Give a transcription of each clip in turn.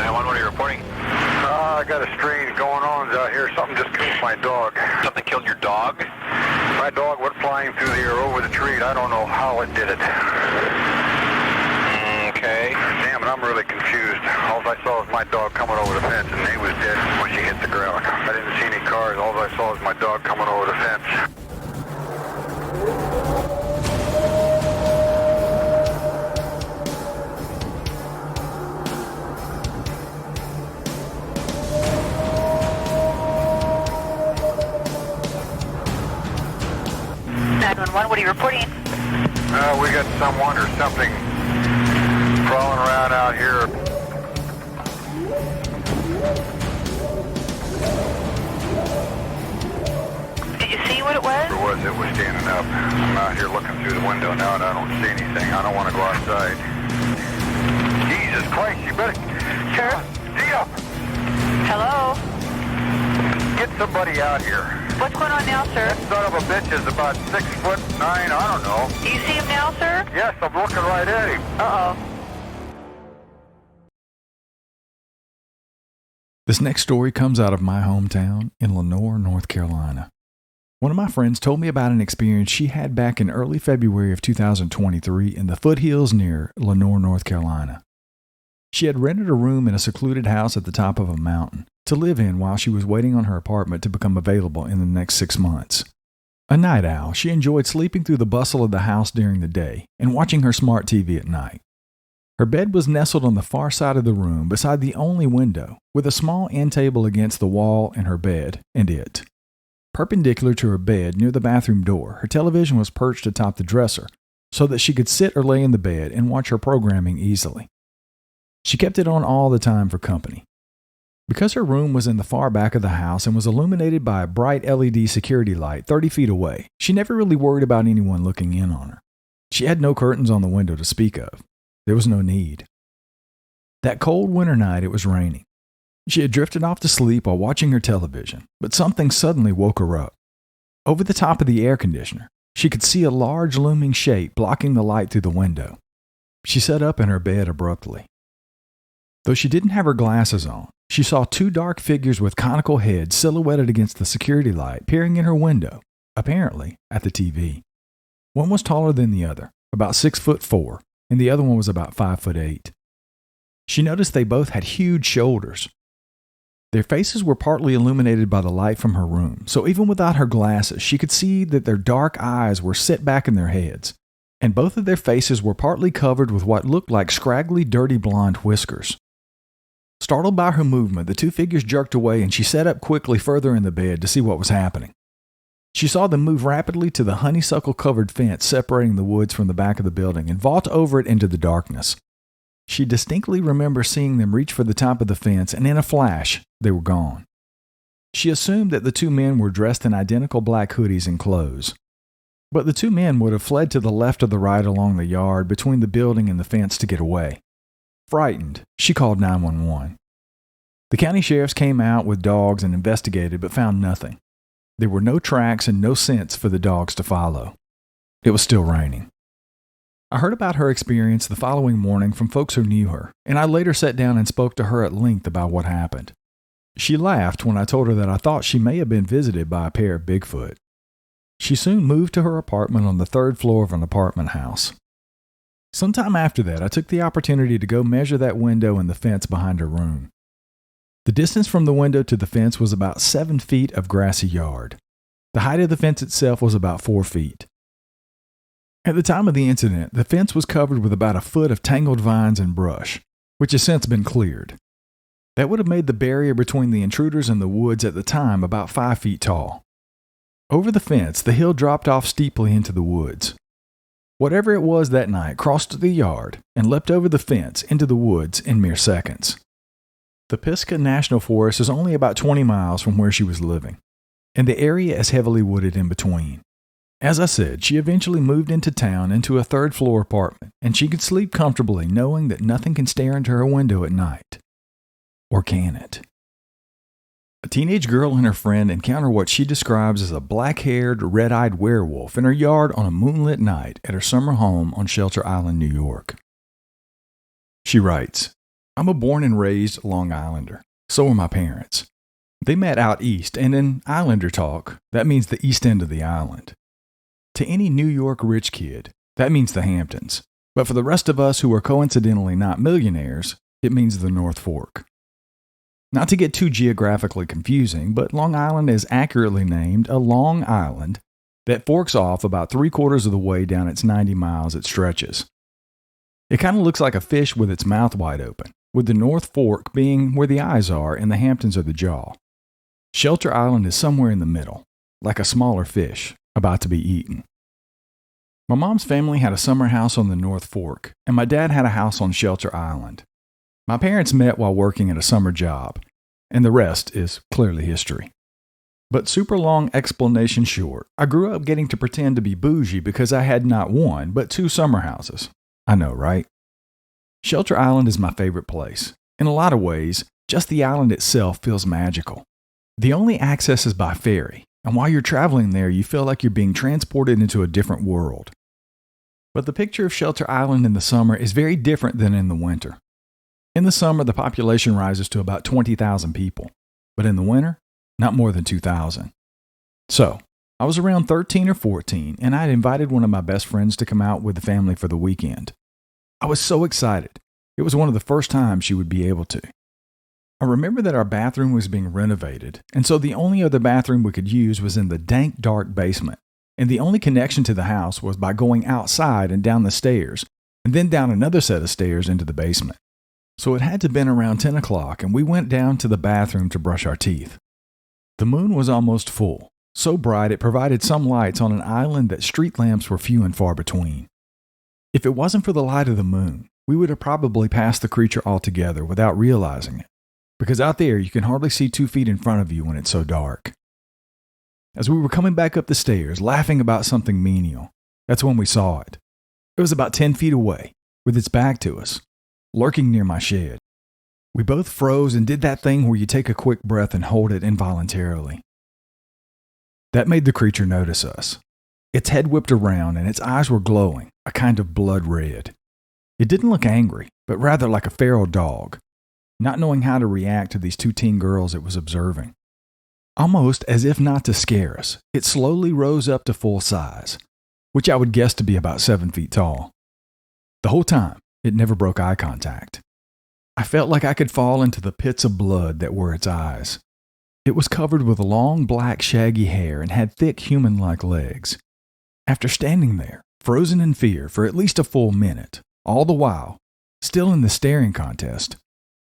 911, what are you reporting? I got a strange going on out here. Something just killed my dog. Something killed your dog? My dog went flying through the air over the tree. I don't know how it did it. Okay. Damn it, I'm really confused. All I saw was my dog coming over the fence, and he was dead when she hit the ground. I didn't see any cars. All I saw was my dog coming over the fence. What are you reporting? We got someone or something crawling around out here. Did you see what it was? It was standing up. I'm out here looking through the window now and I don't see anything. I don't want to go outside. Jesus Christ, you better... Sure. Dia! Hello? Get somebody out here. What's going on now, sir? That son of a bitch is about 6'9", I don't know. Do you see him now, sir? Yes, I'm looking right at him. Uh-oh. This next story comes out of my hometown in Lenoir, North Carolina. One of my friends told me about an experience she had back in early February of 2023 in the foothills near Lenoir, North Carolina. She had rented a room in a secluded house at the top of a mountain to live in while she was waiting on her apartment to become available in the next 6 months. A night owl, she enjoyed sleeping through the bustle of the house during the day and watching her smart TV at night. Her bed was nestled on the far side of the room beside the only window, with a small end table against the wall and her bed and it. Perpendicular to her bed near the bathroom door, her television was perched atop the dresser so that she could sit or lay in the bed and watch her programming easily. She kept it on all the time for company. Because her room was in the far back of the house and was illuminated by a bright LED security light 30 feet away, she never really worried about anyone looking in on her. She had no curtains on the window to speak of. There was no need. That cold winter night, it was raining. She had drifted off to sleep while watching her television, but something suddenly woke her up. Over the top of the air conditioner, she could see a large looming shape blocking the light through the window. She sat up in her bed abruptly. Though she didn't have her glasses on, she saw two dark figures with conical heads silhouetted against the security light peering in her window, apparently at the TV. One was taller than the other, about 6'4", and the other one was about 5'8". She noticed they both had huge shoulders. Their faces were partly illuminated by the light from her room, so even without her glasses, she could see that their dark eyes were set back in their heads, and both of their faces were partly covered with what looked like scraggly, dirty blonde whiskers. Startled by her movement, the two figures jerked away and she sat up quickly further in the bed to see what was happening. She saw them move rapidly to the honeysuckle-covered fence separating the woods from the back of the building and vault over it into the darkness. She distinctly remembers seeing them reach for the top of the fence, and in a flash, they were gone. She assumed that the two men were dressed in identical black hoodies and clothes. But the two men would have fled to the left or the right along the yard between the building and the fence to get away. Frightened, she called 911. The county sheriffs came out with dogs and investigated, but found nothing. There were no tracks and no scents for the dogs to follow. It was still raining. I heard about her experience the following morning from folks who knew her, and I later sat down and spoke to her at length about what happened. She laughed when I told her that I thought she may have been visited by a pair of Bigfoot. She soon moved to her apartment on the 3rd floor of an apartment house. Sometime after that, I took the opportunity to go measure that window and the fence behind her room. The distance from the window to the fence was about 7 feet of grassy yard. The height of the fence itself was about 4 feet. At the time of the incident, the fence was covered with about a foot of tangled vines and brush, which has since been cleared. That would have made the barrier between the intruders and the woods at the time about 5 feet tall. Over the fence, the hill dropped off steeply into the woods. Whatever it was that night crossed the yard and leapt over the fence into the woods in mere seconds. The Pisgah National Forest is only about 20 miles from where she was living, and the area is heavily wooded in between. As I said, she eventually moved into town into a 3rd floor apartment, and she could sleep comfortably knowing that nothing can stare into her window at night. Or can it? A teenage girl and her friend encounter what she describes as a black-haired, red-eyed werewolf in her yard on a moonlit night at her summer home on Shelter Island, New York. She writes, I'm a born and raised Long Islander. So are my parents. They met out east, and in Islander talk, that means the east end of the island. To any New York rich kid, that means the Hamptons. But for the rest of us who are coincidentally not millionaires, it means the North Fork. Not to get too geographically confusing, but Long Island is accurately named a long island that forks off about 3/4 of the way down its 90 miles it stretches. It kind of looks like a fish with its mouth wide open, with the North Fork being where the eyes are and the Hamptons are the jaw. Shelter Island is somewhere in the middle, like a smaller fish, about to be eaten. My mom's family had a summer house on the North Fork, and my dad had a house on Shelter Island. My parents met while working at a summer job, and the rest is clearly history. But super long explanation short, I grew up getting to pretend to be bougie because I had not one, but 2 summer houses. I know, right? Shelter Island is my favorite place. In a lot of ways, just the island itself feels magical. The only access is by ferry, and while you're traveling there, you feel like you're being transported into a different world. But the picture of Shelter Island in the summer is very different than in the winter. In the summer, the population rises to about 20,000 people, but in the winter, not more than 2,000. So, I was around 13 or 14, and I had invited one of my best friends to come out with the family for the weekend. I was so excited. It was one of the first times she would be able to. I remember that our bathroom was being renovated, and so the only other bathroom we could use was in the dank, dark basement, and the only connection to the house was by going outside and down the stairs, and then down another set of stairs into the basement. So it had to have been around 10 o'clock, and we went down to the bathroom to brush our teeth. The moon was almost full, so bright it provided some lights on an island that street lamps were few and far between. If it wasn't for the light of the moon, we would have probably passed the creature altogether without realizing it, because out there you can hardly see 2 feet in front of you when it's so dark. As we were coming back up the stairs, laughing about something menial, that's when we saw it. It was about 10 feet away, with its back to us, lurking near my shed. We both froze and did that thing where you take a quick breath and hold it involuntarily. That made the creature notice us. Its head whipped around and its eyes were glowing, a kind of blood red. It didn't look angry, but rather like a feral dog, not knowing how to react to these 2 teen girls it was observing. Almost as if not to scare us, it slowly rose up to full size, which I would guess to be about 7 feet tall. The whole time, it never broke eye contact. I felt like I could fall into the pits of blood that were its eyes. It was covered with long, black, shaggy hair and had thick, human-like legs. After standing there, frozen in fear for at least a full minute, all the while, still in the staring contest,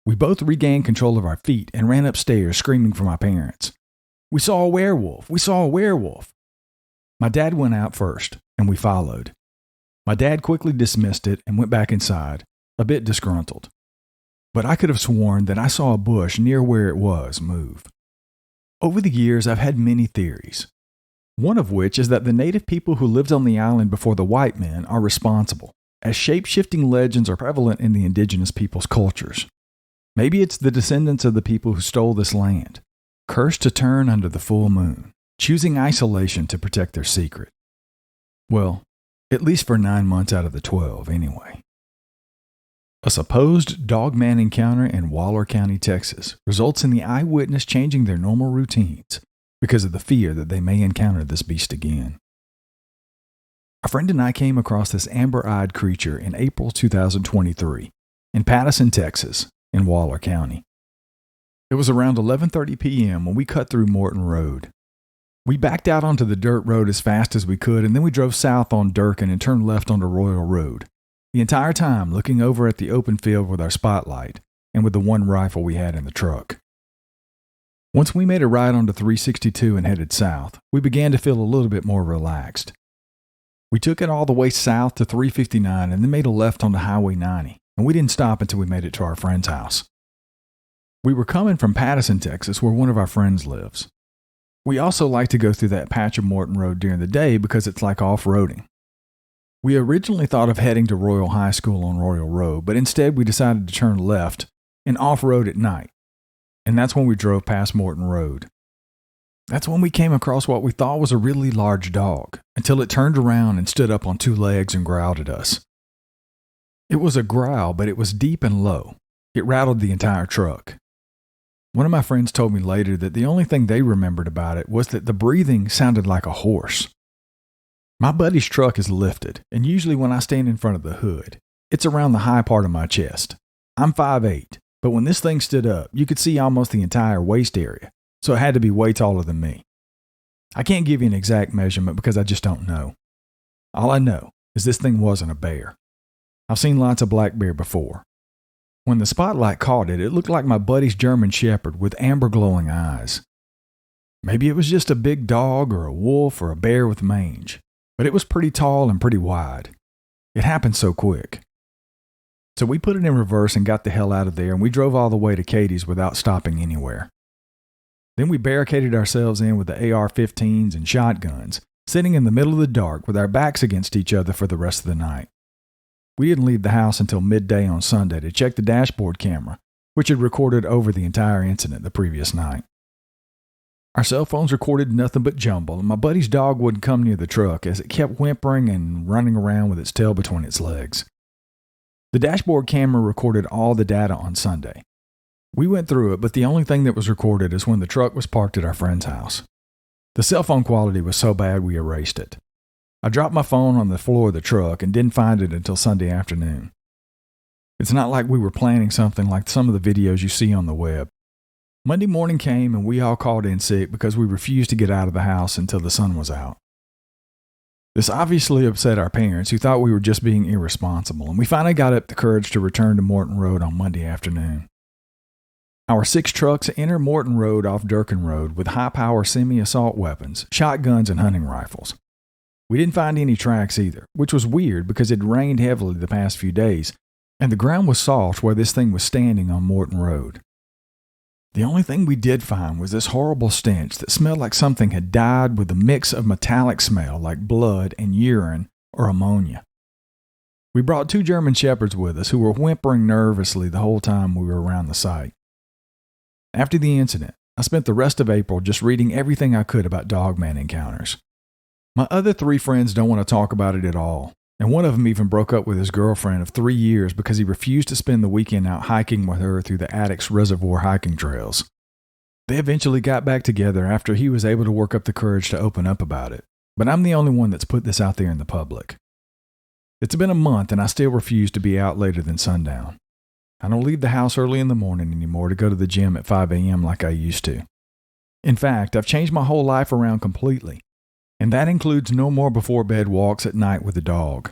we both regained control of our feet and ran upstairs screaming for my parents. "We saw a werewolf! We saw a werewolf!" My dad went out first, and we followed. My dad quickly dismissed it and went back inside, a bit disgruntled. But I could have sworn that I saw a bush near where it was move. Over the years, I've had many theories. One of which is that the native people who lived on the island before the white men are responsible, as shape-shifting legends are prevalent in the indigenous people's cultures. Maybe it's the descendants of the people who stole this land, cursed to turn under the full moon, choosing isolation to protect their secret. Well, at least for 9 months out of the 12, anyway. A supposed dogman encounter in Waller County, Texas, results in the eyewitness changing their normal routines because of the fear that they may encounter this beast again. A friend and I came across this amber-eyed creature in April 2023 in Patterson, Texas, in Waller County. It was around 11:30 p.m. when we cut through Morton Road. We backed out onto the dirt road as fast as we could, and then we drove south on Durkin and turned left onto Royal Road, the entire time looking over at the open field with our spotlight and with the one rifle we had in the truck. Once we made a right onto 362 and headed south, we began to feel a little bit more relaxed. We took it all the way south to 359 and then made a left onto Highway 90, and we didn't stop until we made it to our friend's house. We were coming from Patterson, Texas, where one of our friends lives. We also like to go through that patch of Morton Road during the day because it's like off-roading. We originally thought of heading to Royal High School on Royal Road, but instead we decided to turn left and off-road at night. And that's when we drove past Morton Road. That's when we came across what we thought was a really large dog, until it turned around and stood up on 2 legs and growled at us. It was a growl, but it was deep and low, It rattled the entire truck. One of my friends told me later that the only thing they remembered about it was that the breathing sounded like a horse. My buddy's truck is lifted, and usually when I stand in front of the hood, it's around the high part of my chest. I'm 5'8", but when this thing stood up, you could see almost the entire waist area, so it had to be way taller than me. I can't give you an exact measurement because I just don't know. All I know is this thing wasn't a bear. I've seen lots of black bear before. When the spotlight caught it, it looked like my buddy's German Shepherd with amber glowing eyes. Maybe it was just a big dog or a wolf or a bear with mange, but it was pretty tall and pretty wide. It happened so quick. So we put it in reverse and got the hell out of there, and we drove all the way to Katie's without stopping anywhere. Then we barricaded ourselves in with the AR-15s and shotguns, sitting in the middle of the dark with our backs against each other for the rest of the night. We didn't leave the house until midday on Sunday to check the dashboard camera, which had recorded over the entire incident the previous night. Our cell phones recorded nothing but jumble, and my buddy's dog wouldn't come near the truck as it kept whimpering and running around with its tail between its legs. The dashboard camera recorded all the data on Sunday. We went through it, but the only thing that was recorded is when the truck was parked at our friend's house. The cell phone quality was so bad we erased it. I dropped my phone on the floor of the truck and didn't find it until Sunday afternoon. It's not like we were planning something like some of the videos you see on the web. Monday morning came and we all called in sick because we refused to get out of the house until the sun was out. This obviously upset our parents, who thought we were just being irresponsible, and we finally got up the courage to return to Morton Road on Monday afternoon. Our 6 trucks enter Morton Road off Durkin Road with high-power semi-assault weapons, shotguns, and hunting rifles. We didn't find any tracks either, which was weird because it rained heavily the past few days, and the ground was soft where this thing was standing on Morton Road. The only thing we did find was this horrible stench that smelled like something had died with a mix of metallic smell like blood and urine or ammonia. We brought 2 German Shepherds with us who were whimpering nervously the whole time we were around the site. After the incident, I spent the rest of April just reading everything I could about dogman encounters. My other 3 friends don't want to talk about it at all, and one of them even broke up with his girlfriend of 3 years because he refused to spend the weekend out hiking with her through the Addicts Reservoir hiking trails. They eventually got back together after he was able to work up the courage to open up about it, but I'm the only one that's put this out there in the public. It's been a month and I still refuse to be out later than sundown. I don't leave the house early in the morning anymore to go to the gym at 5 a.m. like I used to. In fact, I've changed my whole life around completely, and that includes no more before-bed walks at night with the dog.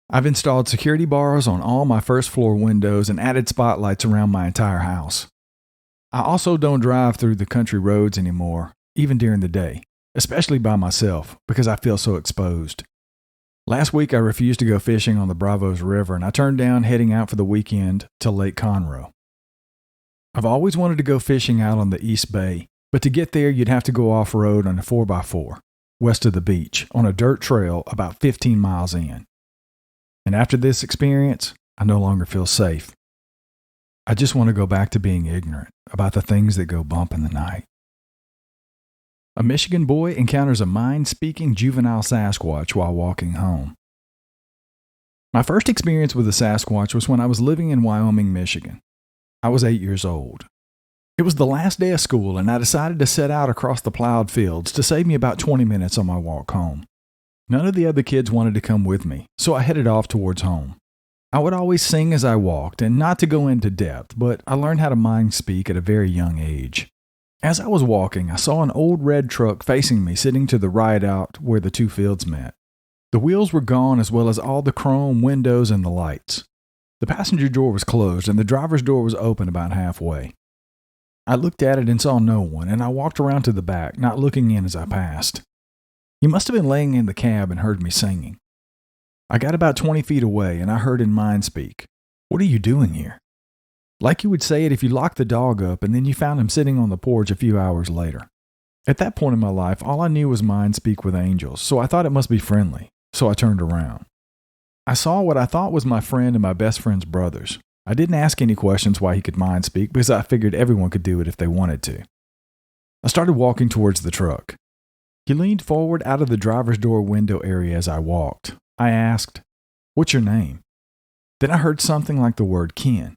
I've installed security bars on all my first-floor windows and added spotlights around my entire house. I also don't drive through the country roads anymore, even during the day, especially by myself, because I feel so exposed. Last week, I refused to go fishing on the Bravos River, and I turned down heading out for the weekend to Lake Conroe. I've always wanted to go fishing out on the East Bay, but to get there, you'd have to go off-road on a 4x4, west of the beach, on a dirt trail about 15 miles in. And after this experience, I no longer feel safe. I just want to go back to being ignorant about the things that go bump in the night. A Michigan boy encounters a mind-speaking juvenile Sasquatch while walking home. My first experience with a Sasquatch was when I was living in Wyoming, Michigan. I was 8 years old. It was the last day of school, and I decided to set out across the plowed fields to save me about 20 minutes on my walk home. None of the other kids wanted to come with me, so I headed off towards home. I would always sing as I walked, and not to go into depth, but I learned how to mind speak at a very young age. As I was walking, I saw an old red truck facing me sitting to the right out where the 2 fields met. The wheels were gone as well as all the chrome windows and the lights. The passenger door was closed and the driver's door was open about halfway. I looked at it and saw no one, and I walked around to the back, not looking in as I passed. He must have been laying in the cab and heard me singing. I got about 20 feet away and I heard in mind speak, "What are you doing here?" Like you would say it if you locked the dog up and then you found him sitting on the porch a few hours later. At that point in my life, all I knew was mind speak with angels, so I thought it must be friendly, so I turned around. I saw what I thought was my friend and my best friend's brothers. I didn't ask any questions why he could mind speak because I figured everyone could do it if they wanted to. I started walking towards the truck. He leaned forward out of the driver's door window area as I walked. I asked, "What's your name?" Then I heard something like the word Ken.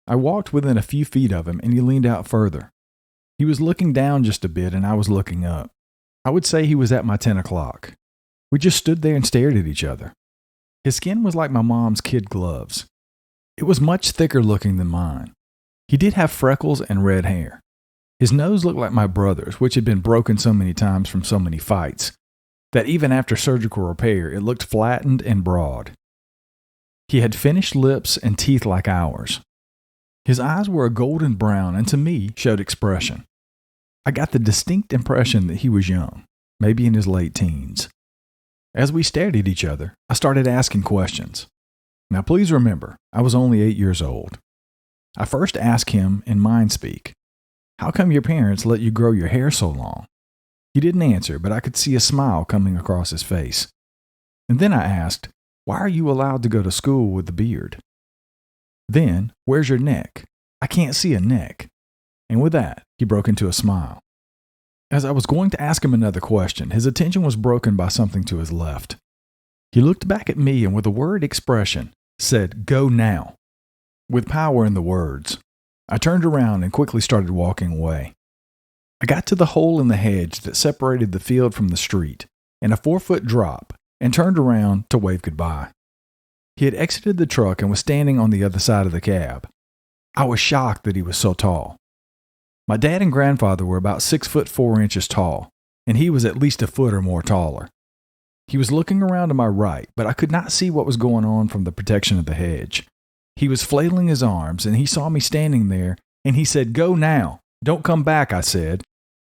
I walked within a few feet of him and he leaned out further. He was looking down just a bit and I was looking up. I would say he was at my 10 o'clock. We just stood there and stared at each other. His skin was like my mom's kid gloves. It was much thicker looking than mine. He did have freckles and red hair. His nose looked like my brother's, which had been broken so many times from so many fights, that even after surgical repair, it looked flattened and broad. He had finished lips and teeth like ours. His eyes were a golden brown and to me showed expression. I got the distinct impression that he was young, maybe in his late teens. As we stared at each other, I started asking questions. Now please remember, I was only 8 years old. I first asked him in mind speak, "How come your parents let you grow your hair so long?" He didn't answer, but I could see a smile coming across his face. And then I asked, "Why are you allowed to go to school with the beard?" Then, "Where's your neck? I can't see a neck." And with that, he broke into a smile. As I was going to ask him another question, his attention was broken by something to his left. He looked back at me and with a worried expression said, "Go now," with power in the words. I turned around and quickly started walking away. I got to the hole in the hedge that separated the field from the street, and a 4-foot drop, and turned around to wave goodbye. He had exited the truck and was standing on the other side of the cab. I was shocked that he was so tall. My dad and grandfather were about 6'4" tall, and he was at least a foot or more taller. He was looking around to my right, but I could not see what was going on from the protection of the hedge. He was flailing his arms, and he saw me standing there, and he said, "Go now. Don't come back," I said.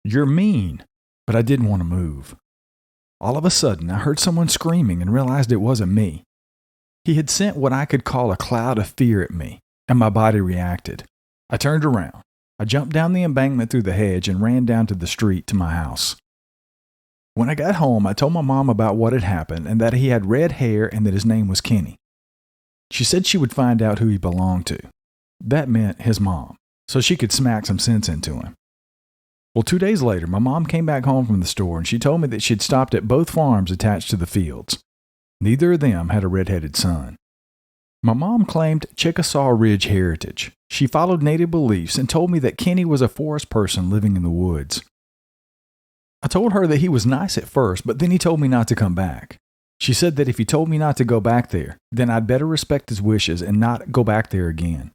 "You're mean." But I didn't want to move. All of a sudden, I heard someone screaming and realized it wasn't me. He had sent what I could call a cloud of fear at me, and my body reacted. I turned around. I jumped down the embankment through the hedge and ran down to the street to my house. When I got home, I told my mom about what had happened and that he had red hair and that his name was Kenny. She said she would find out who he belonged to. That meant his mom, so she could smack some sense into him. Well, 2 days later, my mom came back home from the store and she told me that she'd stopped at both farms attached to the fields. Neither of them had a red-headed son. My mom claimed Chickasaw Ridge heritage. She followed native beliefs and told me that Kenny was a forest person living in the woods. I told her that he was nice at first, but then he told me not to come back. She said that if he told me not to go back there, then I'd better respect his wishes and not go back there again.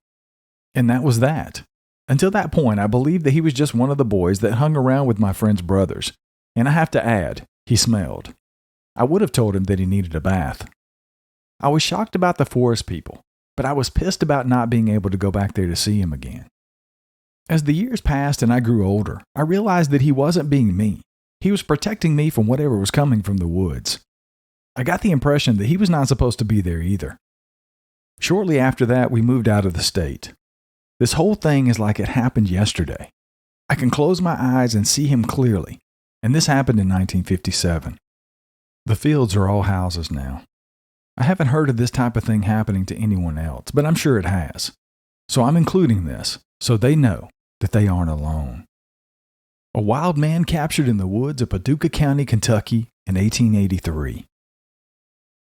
And that was that. Until that point, I believed that he was just one of the boys that hung around with my friend's brothers. And I have to add, he smelled. I would have told him that he needed a bath. I was shocked about the forest people, but I was pissed about not being able to go back there to see him again. As the years passed and I grew older, I realized that he wasn't being mean. He was protecting me from whatever was coming from the woods. I got the impression that he was not supposed to be there either. Shortly after that, we moved out of the state. This whole thing is like it happened yesterday. I can close my eyes and see him clearly, and this happened in 1957. The fields are all houses now. I haven't heard of this type of thing happening to anyone else, but I'm sure it has. So I'm including this so they know that they aren't alone. A wild man captured in the woods of Paducah County, Kentucky in 1883.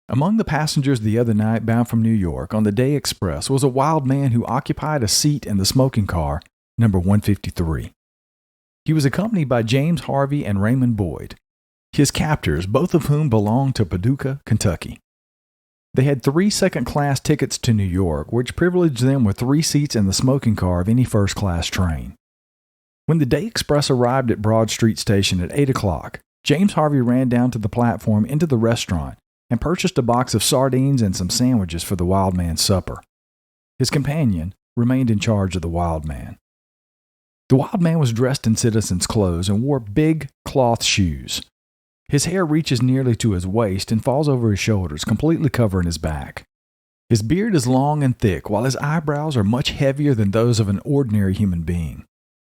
Among the passengers the other night bound from New York on the Day Express was a wild man who occupied a seat in the smoking car, number 153. He was accompanied by James Harvey and Raymond Boyd, his captors, both of whom belonged to Paducah, Kentucky. They had 3 second-class tickets to New York, which privileged them with 3 seats in the smoking car of any first-class train. When the Day Express arrived at Broad Street Station at 8 o'clock, James Harvey ran down to the platform into the restaurant and purchased a box of sardines and some sandwiches for the wild man's supper. His companion remained in charge of the wild man. The wild man was dressed in citizen's clothes and wore big cloth shoes. His hair reaches nearly to his waist and falls over his shoulders, completely covering his back. His beard is long and thick, while his eyebrows are much heavier than those of an ordinary human being.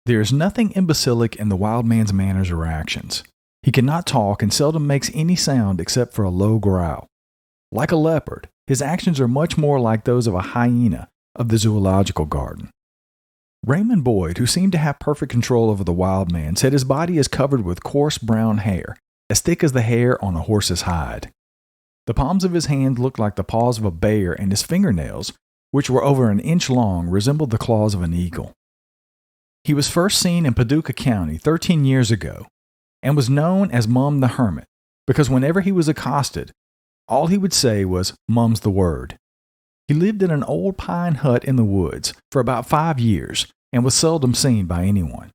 There is nothing imbecilic in the wild man's manners or actions. He cannot talk and seldom makes any sound except for a low growl. Like a leopard, his actions are much more like those of a hyena of the zoological garden. Raymond Boyd, who seemed to have perfect control over the wild man, said his body is covered with coarse brown hair, as thick as the hair on a horse's hide. The palms of his hands looked like the paws of a bear, and his fingernails which were over an inch long, resembled the claws of an eagle. He was first seen in Paducah County 13 years ago and was known as Mum the Hermit because whenever he was accosted, all he would say was, "Mum's the word." He lived in an old pine hut in the woods for about 5 years and was seldom seen by anyone.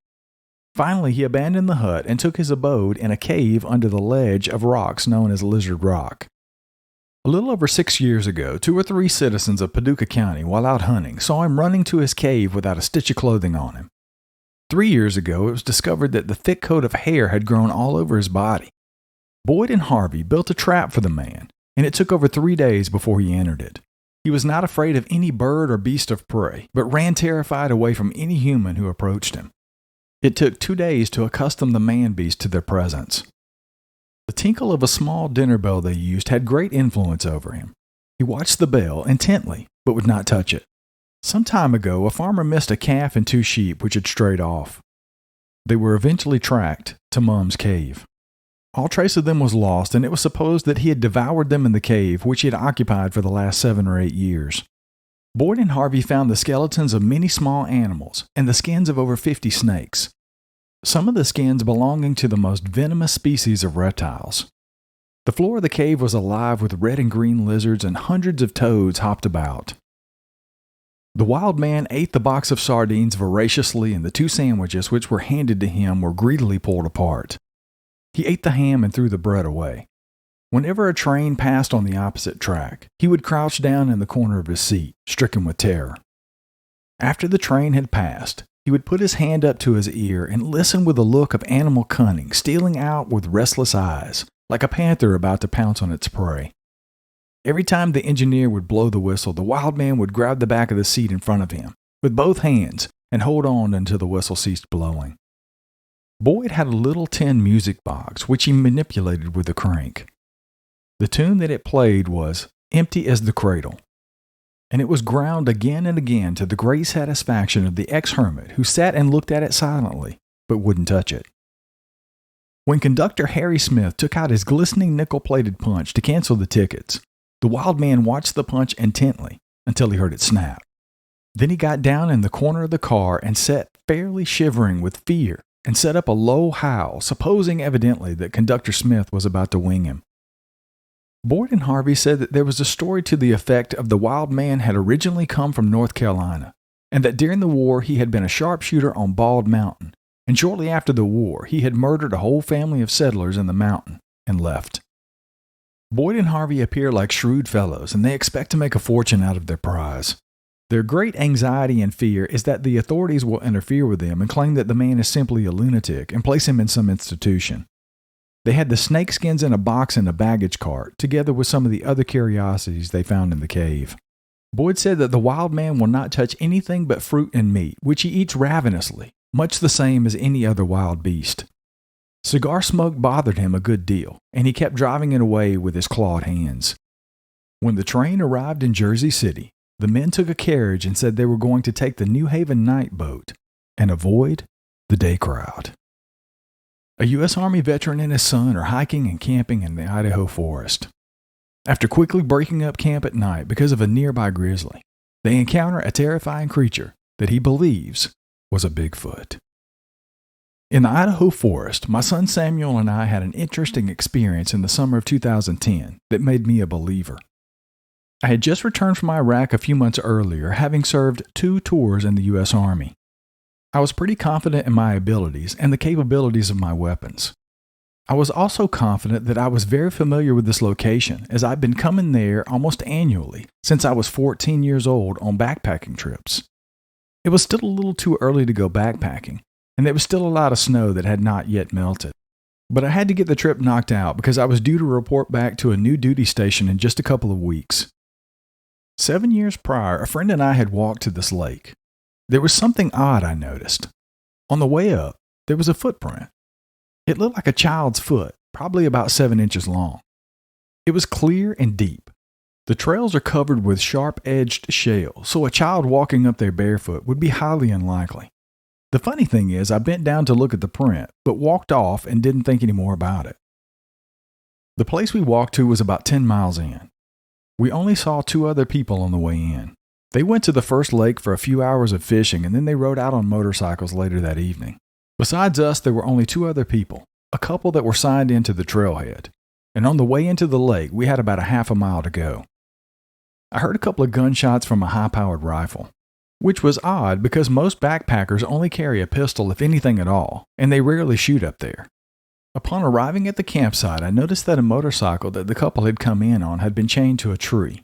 Finally, he abandoned the hut and took his abode in a cave under the ledge of rocks known as Lizard Rock. A little over 6 years ago, 2 or 3 citizens of Paducah County, while out hunting, saw him running to his cave without a stitch of clothing on him. 3 years ago, it was discovered that the thick coat of hair had grown all over his body. Boyd and Harvey built a trap for the man, and it took over 3 days before he entered it. He was not afraid of any bird or beast of prey, but ran terrified away from any human who approached him. It took 2 days to accustom the man-beast to their presence. The tinkle of a small dinner bell they used had great influence over him. He watched the bell intently, but would not touch it. Some time ago, a farmer missed a calf and 2 sheep which had strayed off. They were eventually tracked to Mum's cave. All trace of them was lost, and it was supposed that he had devoured them in the cave which he had occupied for the last 7 or 8 years. Boyd and Harvey found the skeletons of many small animals and the skins of over 50 snakes. Some of the skins belonging to the most venomous species of reptiles. The floor of the cave was alive with red and green lizards, and hundreds of toads hopped about. The wild man ate the box of sardines voraciously, and the 2 sandwiches which were handed to him were greedily pulled apart. He ate the ham and threw the bread away. Whenever a train passed on the opposite track, he would crouch down in the corner of his seat, stricken with terror. After the train had passed, he would put his hand up to his ear and listen with a look of animal cunning stealing out with restless eyes, like a panther about to pounce on its prey. Every time the engineer would blow the whistle, the wild man would grab the back of the seat in front of him with both hands and hold on until the whistle ceased blowing. Boyd had a little tin music box which he manipulated with a crank. The tune that it played was "Empty as the Cradle," and it was ground again and again to the great satisfaction of the ex-hermit, who sat and looked at it silently, but wouldn't touch it. When conductor Harry Smith took out his glistening nickel-plated punch to cancel the tickets, the wild man watched the punch intently until he heard it snap. Then he got down in the corner of the car and sat fairly shivering with fear and set up a low howl, supposing evidently that conductor Smith was about to wing him. Boyd and Harvey said that there was a story to the effect of the wild man had originally come from North Carolina, and that during the war he had been a sharpshooter on Bald Mountain, and shortly after the war he had murdered a whole family of settlers in the mountain and left. Boyd and Harvey appear like shrewd fellows, and they expect to make a fortune out of their prize. Their great anxiety and fear is that the authorities will interfere with them and claim that the man is simply a lunatic and place him in some institution. They had the snakeskins in a box in a baggage cart, together with some of the other curiosities they found in the cave. Boyd said that the wild man will not touch anything but fruit and meat, which he eats ravenously, much the same as any other wild beast. Cigar smoke bothered him a good deal, and he kept driving it away with his clawed hands. When the train arrived in Jersey City, the men took a carriage and said they were going to take the New Haven night boat and avoid the day crowd. A U.S. Army veteran and his son are hiking and camping in the Idaho forest. After quickly breaking up camp at night because of a nearby grizzly, they encounter a terrifying creature that he believes was a Bigfoot. In the Idaho forest, my son Samuel and I had an interesting experience in the summer of 2010 that made me a believer. I had just returned from Iraq a few months earlier, having served 2 tours in the U.S. Army. I was pretty confident in my abilities and the capabilities of my weapons. I was also confident that I was very familiar with this location, as I'd been coming there almost annually since I was 14 years old on backpacking trips. It was still a little too early to go backpacking, and there was still a lot of snow that had not yet melted. But I had to get the trip knocked out because I was due to report back to a new duty station in just a couple of weeks. 7 years prior, a friend and I had walked to this lake. There was something odd I noticed. On the way up, there was a footprint. It looked like a child's foot, probably about 7 inches long. It was clear and deep. The trails are covered with sharp-edged shale, so a child walking up there barefoot would be highly unlikely. The funny thing is, I bent down to look at the print, but walked off and didn't think any more about it. The place we walked to was about 10 miles in. We only saw 2 other people on the way in. They went to the first lake for a few hours of fishing, and then they rode out on motorcycles later that evening. Besides us, there were only 2 other people, a couple that were signed into the trailhead. And on the way into the lake, we had about a half a mile to go. I heard a couple of gunshots from a high-powered rifle, which was odd because most backpackers only carry a pistol if anything at all, and they rarely shoot up there. Upon arriving at the campsite, I noticed that a motorcycle that the couple had come in on had been chained to a tree.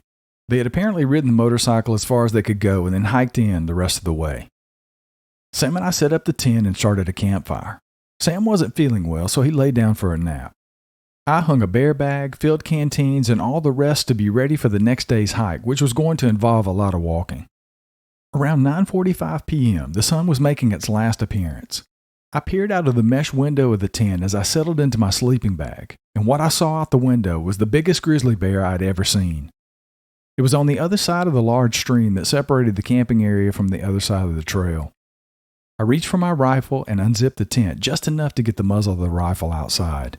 They had apparently ridden the motorcycle as far as they could go and then hiked in the rest of the way. Sam and I set up the tent and started a campfire. Sam wasn't feeling well, so he lay down for a nap. I hung a bear bag, filled canteens, and all the rest to be ready for the next day's hike, which was going to involve a lot of walking. Around 9:45 p.m., the sun was making its last appearance. I peered out of the mesh window of the tent as I settled into my sleeping bag, and what I saw out the window was the biggest grizzly bear I'd ever seen. It was on the other side of the large stream that separated the camping area from the other side of the trail. I reached for my rifle and unzipped the tent just enough to get the muzzle of the rifle outside.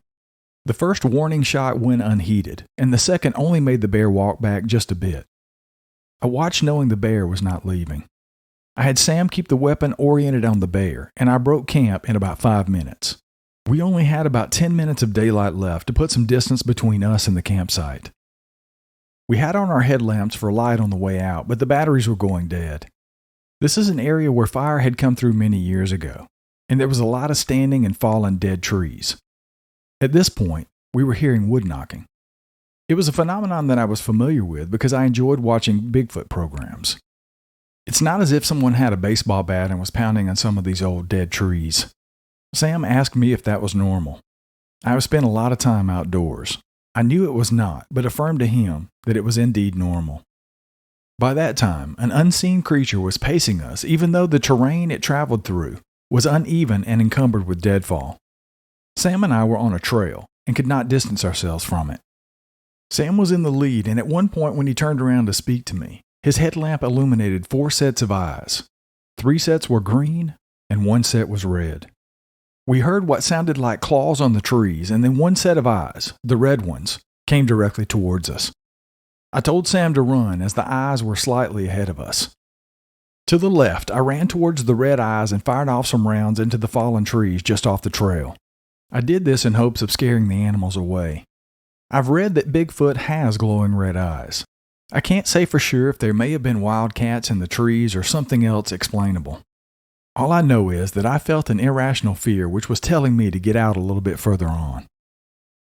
The first warning shot went unheeded, and the second only made the bear walk back just a bit. I watched knowing the bear was not leaving. I had Sam keep the weapon oriented on the bear, and I broke camp in about 5 minutes. We only had about 10 minutes of daylight left to put some distance between us and the campsite. We had on our headlamps for light on the way out, but the batteries were going dead. This is an area where fire had come through many years ago, and there was a lot of standing and fallen dead trees. At this point, we were hearing wood knocking. It was a phenomenon that I was familiar with because I enjoyed watching Bigfoot programs. It's not as if someone had a baseball bat and was pounding on some of these old dead trees. Sam asked me if that was normal. I have spent a lot of time outdoors. I knew it was not, but affirmed to him that it was indeed normal. By that time, an unseen creature was pacing us, even though the terrain it traveled through was uneven and encumbered with deadfall. Sam and I were on a trail and could not distance ourselves from it. Sam was in the lead, and at one point when he turned around to speak to me, his headlamp illuminated 4 sets of eyes. 3 sets were green, and 1 set was red. We heard what sounded like claws on the trees, and then 1 set of eyes, the red ones, came directly towards us. I told Sam to run as the eyes were slightly ahead of us. To the left, I ran towards the red eyes and fired off some rounds into the fallen trees just off the trail. I did this in hopes of scaring the animals away. I've read that Bigfoot has glowing red eyes. I can't say for sure if there may have been wildcats in the trees or something else explainable. All I know is that I felt an irrational fear which was telling me to get out a little bit further on.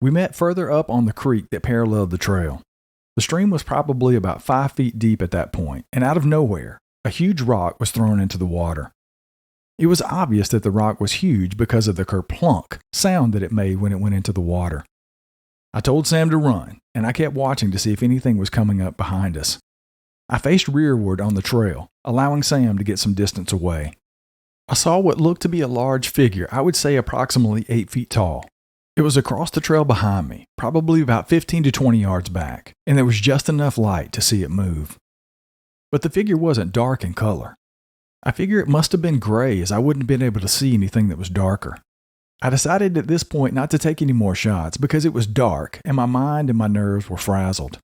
We met further up on the creek that paralleled the trail. The stream was probably about 5 feet deep at that point, and out of nowhere, a huge rock was thrown into the water. It was obvious that the rock was huge because of the kerplunk sound that it made when it went into the water. I told Sam to run, and I kept watching to see if anything was coming up behind us. I faced rearward on the trail, allowing Sam to get some distance away. I saw what looked to be a large figure, I would say approximately 8 feet tall. It was across the trail behind me, probably about 15 to 20 yards back, and there was just enough light to see it move. But the figure wasn't dark in color. I figure it must have been gray, as I wouldn't have been able to see anything that was darker. I decided at this point not to take any more shots because it was dark and my mind and my nerves were frazzled.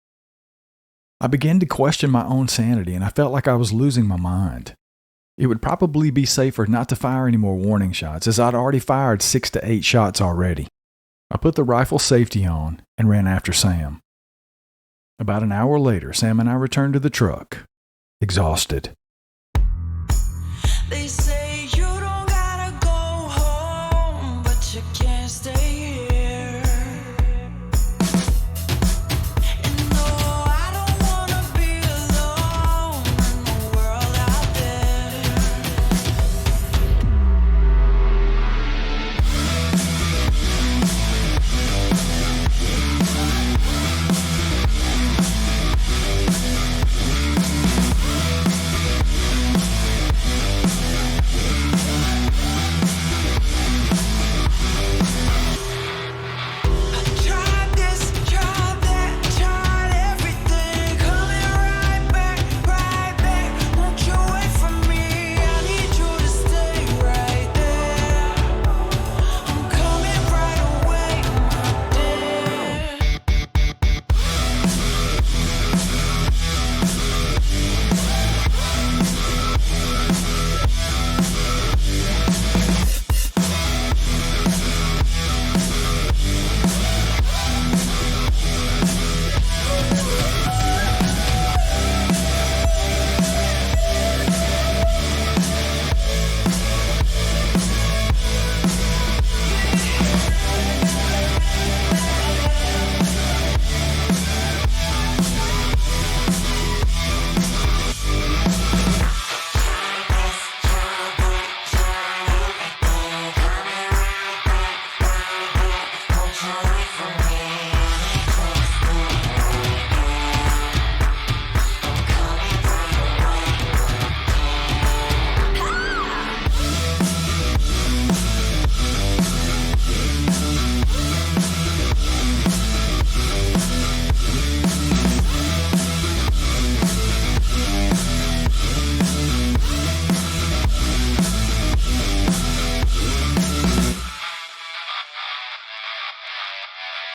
I began to question my own sanity, and I felt like I was losing my mind. It would probably be safer not to fire any more warning shots, as I'd already fired 6 to 8 shots already. I put the rifle safety on and ran after Sam. About an hour later, Sam and I returned to the truck, exhausted. They say